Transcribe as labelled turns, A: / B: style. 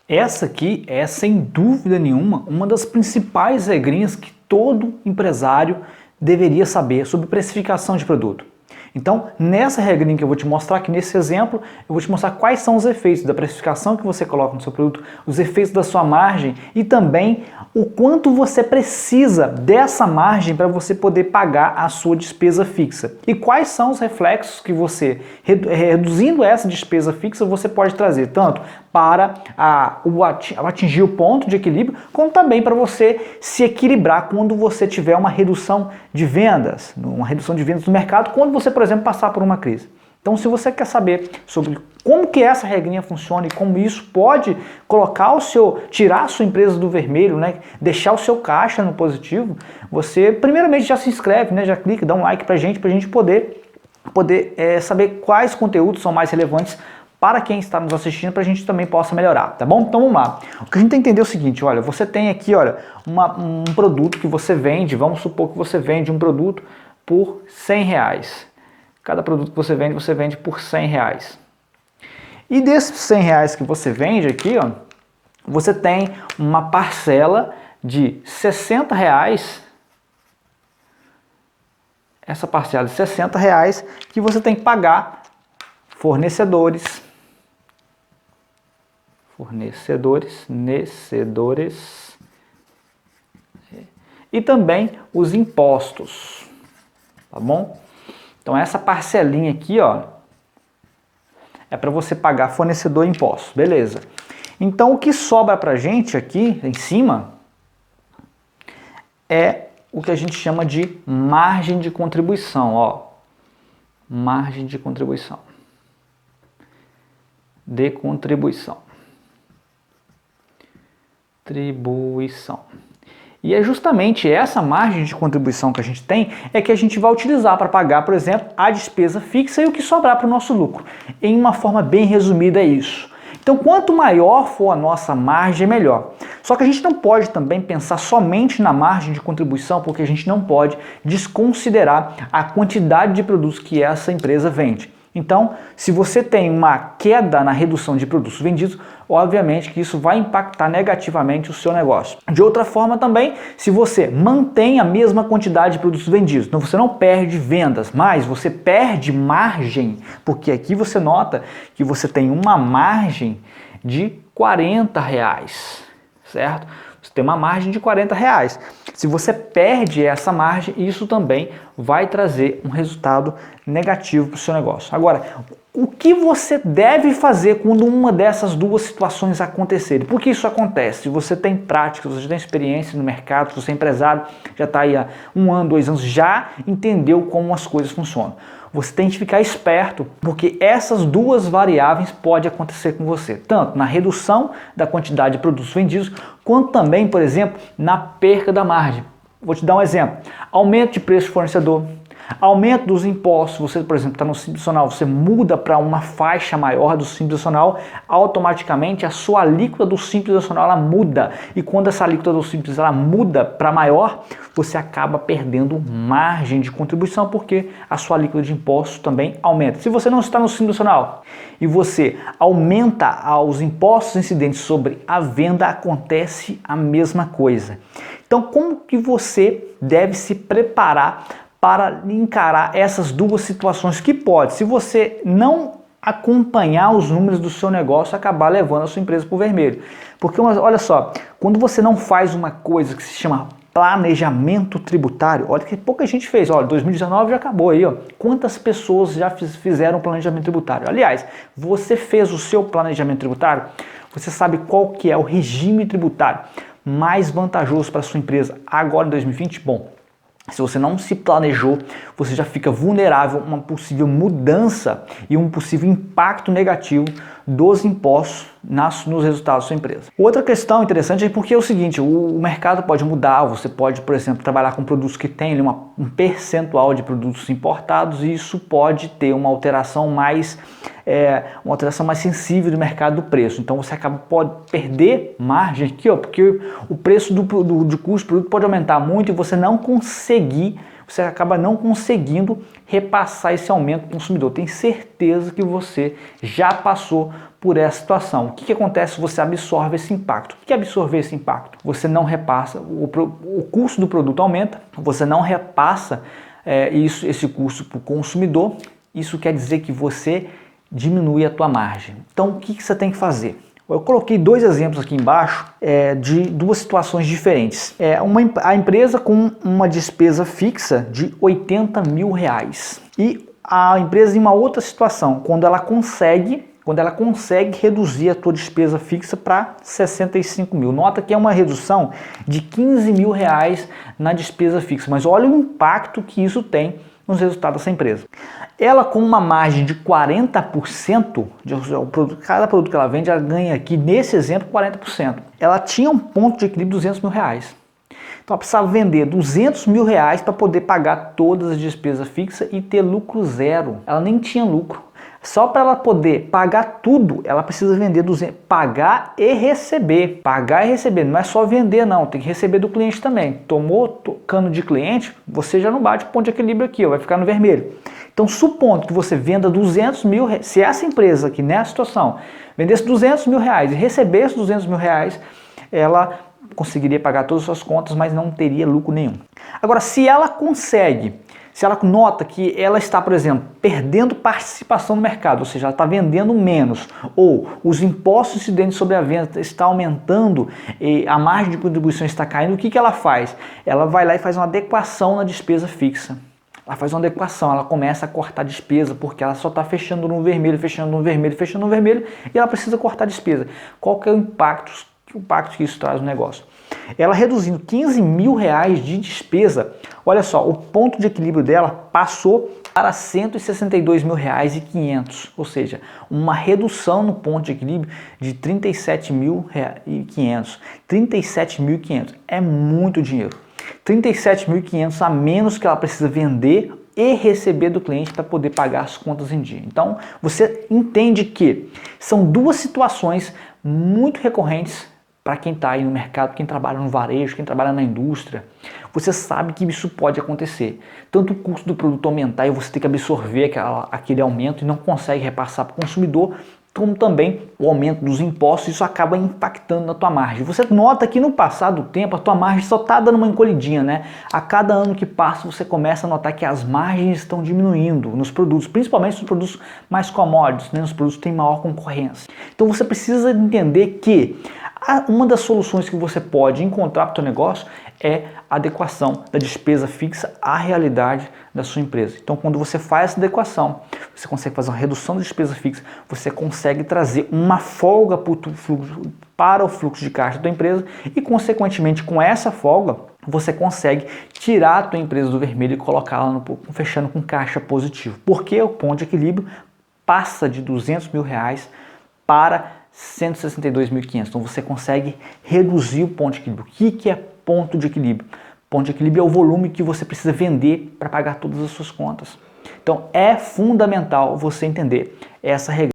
A: Essa aqui é, sem dúvida nenhuma, uma das principais regrinhas que todo empresário deveria saber sobre precificação de produto. Então, nessa regrinha que eu vou te mostrar aqui nesse exemplo, eu vou te mostrar quais são os efeitos da precificação que você coloca no seu produto, os efeitos da sua margem e também o quanto você precisa dessa margem para você poder pagar a sua despesa fixa. E quais são os reflexos que você, reduzindo essa despesa fixa, você pode trazer tanto para atingir o ponto de equilíbrio, como também para você se equilibrar quando você tiver uma redução de vendas no mercado, quando você, por exemplo, passar por uma crise. Então, se você quer saber sobre como que essa regrinha funciona e como isso pode tirar a sua empresa do vermelho, né, deixar o seu caixa no positivo, você primeiramente já se inscreve, né, já clica, dá um like pra gente poder saber quais conteúdos são mais relevantes para quem está nos assistindo, para a gente também possa melhorar, tá bom? Então vamos lá. O que a gente tem que entender é o seguinte, olha, você tem aqui, olha, um produto que você vende, vamos supor que você vende um produto por R$100. Cada produto que você vende por R$100. E desses R$100 que você vende aqui, ó, você tem uma parcela de R$60, essa parcela de R$60 que você tem que pagar fornecedores e também os impostos, tá bom? Então essa parcelinha aqui, ó, é para você pagar fornecedor e impostos, beleza? Então o que sobra pra gente aqui em cima é o que a gente chama de margem de contribuição, ó. Margem de contribuição. E é justamente essa margem de contribuição que a gente tem é que a gente vai utilizar para pagar, por exemplo, a despesa fixa e o que sobrar para o nosso lucro. Em uma forma bem resumida é isso. Então, quanto maior for a nossa margem, melhor. Só que a gente não pode também pensar somente na margem de contribuição, porque a gente não pode desconsiderar a quantidade de produtos que essa empresa vende. Então, se você tem uma queda na redução de produtos vendidos, obviamente que isso vai impactar negativamente o seu negócio. De outra forma também, se você mantém a mesma quantidade de produtos vendidos, então você não perde vendas, mas você perde margem, porque aqui você nota que você tem uma margem de R$40, certo? Você tem uma margem de R$40. Se você perde essa margem, isso também vai trazer um resultado negativo para o seu negócio. Agora, o que você deve fazer quando uma dessas duas situações acontecerem? Por que isso acontece? Se você tem prática, você já tem experiência no mercado, se você é empresário, já está aí há 1 ano, 2 anos, já entendeu como as coisas funcionam. Você tem que ficar esperto, porque essas duas variáveis podem acontecer com você, tanto na redução da quantidade de produtos vendidos, quanto também, por exemplo, na perca da margem. Vou te dar um exemplo. Aumento de preço do fornecedor, aumento dos impostos. Você, por exemplo, está no Simples Nacional, você muda para uma faixa maior do Simples Nacional, automaticamente a sua alíquota do Simples Nacional ela muda. E quando essa alíquota do Simples ela muda para maior, você acaba perdendo margem de contribuição, porque a sua alíquota de impostos também aumenta. Se você não está no Simples Nacional e você aumenta os impostos incidentes sobre a venda, acontece a mesma coisa. Então, como que você deve se preparar para encarar essas duas situações que pode, se você não acompanhar os números do seu negócio, acabar levando a sua empresa para o vermelho? Porque olha só, quando você não faz uma coisa que se chama planejamento tributário, olha que pouca gente fez, olha, 2019 já acabou aí, ó. Quantas pessoas já fizeram planejamento tributário? Aliás, você fez o seu planejamento tributário? Você sabe qual que é o regime tributário mais vantajoso para a sua empresa agora em 2020? Bom, se você não se planejou, você já fica vulnerável a uma possível mudança e um possível impacto negativo dos impostos nos resultados da sua empresa. Outra questão interessante é porque é o seguinte, o mercado pode mudar, você pode, por exemplo, trabalhar com produtos que têm um percentual de produtos importados e isso pode ter uma alteração mais sensível do mercado do preço. Então você pode perder margem aqui, ó, porque o preço de custo do produto pode aumentar muito e você não conseguir você acaba não conseguindo repassar esse aumento para o consumidor. Tenho certeza que você já passou por essa situação. O que acontece se você absorve esse impacto? O que é absorver esse impacto? Você não repassa, o custo do produto aumenta, você não repassa esse custo para o consumidor. Isso quer dizer que você diminui a tua margem. Então o que você tem que fazer? Eu coloquei dois exemplos aqui embaixo de duas situações diferentes. A empresa com uma despesa fixa de R$80 mil e a empresa em uma outra situação, quando ela consegue reduzir a tua despesa fixa para 65 mil. Nota que é uma redução de R$15 mil na despesa fixa, mas olha o impacto que isso tem nos resultados dessa empresa. Ela com uma margem de 40%, cada produto que ela vende, ela ganha aqui, nesse exemplo, 40%. Ela tinha um ponto de equilíbrio de R$200 mil. Então ela precisava vender R$200 mil para poder pagar todas as despesas fixas e ter lucro zero. Ela nem tinha lucro. Só para ela poder pagar tudo, ela precisa vender 200, pagar e receber. Pagar e receber, não é só vender não, tem que receber do cliente também. Tomou cano de cliente, você já não bate o ponto de equilíbrio aqui, ó, vai ficar no vermelho. Então, supondo que você venda 200 mil, se essa empresa aqui nessa situação vendesse 200 mil e recebesse 200 mil ela conseguiria pagar todas as suas contas, mas não teria lucro nenhum. Agora, se ela nota que ela está, por exemplo, perdendo participação no mercado, ou seja, ela está vendendo menos, ou os impostos incidentes sobre a venda estão aumentando e a margem de contribuição está caindo, o que ela faz? Ela vai lá e faz uma adequação na despesa fixa. Ela faz uma adequação, ela começa a cortar despesa, porque ela só está fechando no vermelho, fechando no vermelho, fechando no vermelho, e ela precisa cortar despesa. Qual que é o impacto que isso traz no negócio? Ela reduzindo R$15 mil de despesa, olha só, o ponto de equilíbrio dela passou para R$162 mil e 500, ou seja, uma redução no ponto de equilíbrio de 37.500. 37.500 é muito dinheiro. 37.500 a menos que ela precisa vender e receber do cliente para poder pagar as contas em dia. Então, você entende que são duas situações muito recorrentes para quem está aí no mercado, quem trabalha no varejo, quem trabalha na indústria. Você sabe que isso pode acontecer. Tanto o custo do produto aumentar e você ter que absorver aquele aumento e não consegue repassar para o consumidor, como também o aumento dos impostos, isso acaba impactando na tua margem. Você nota que no passar do tempo a tua margem só está dando uma encolhidinha, né? A cada ano que passa você começa a notar que as margens estão diminuindo nos produtos, principalmente nos produtos mais commodities, né? Nos produtos que têm maior concorrência. Então você precisa entender que uma das soluções que você pode encontrar para o teu negócio é a adequação da despesa fixa à realidade da sua empresa. Então, quando você faz essa adequação, você consegue fazer uma redução da despesa fixa, você consegue trazer uma folga para o fluxo de caixa da tua empresa e, consequentemente, com essa folga, você consegue tirar a tua empresa do vermelho e colocá-la fechando com caixa positivo. Porque o ponto de equilíbrio passa de R$200 mil para 162.500. Então você consegue reduzir o ponto de equilíbrio. O que é ponto de equilíbrio? Ponto de equilíbrio é o volume que você precisa vender para pagar todas as suas contas. Então é fundamental você entender essa regra.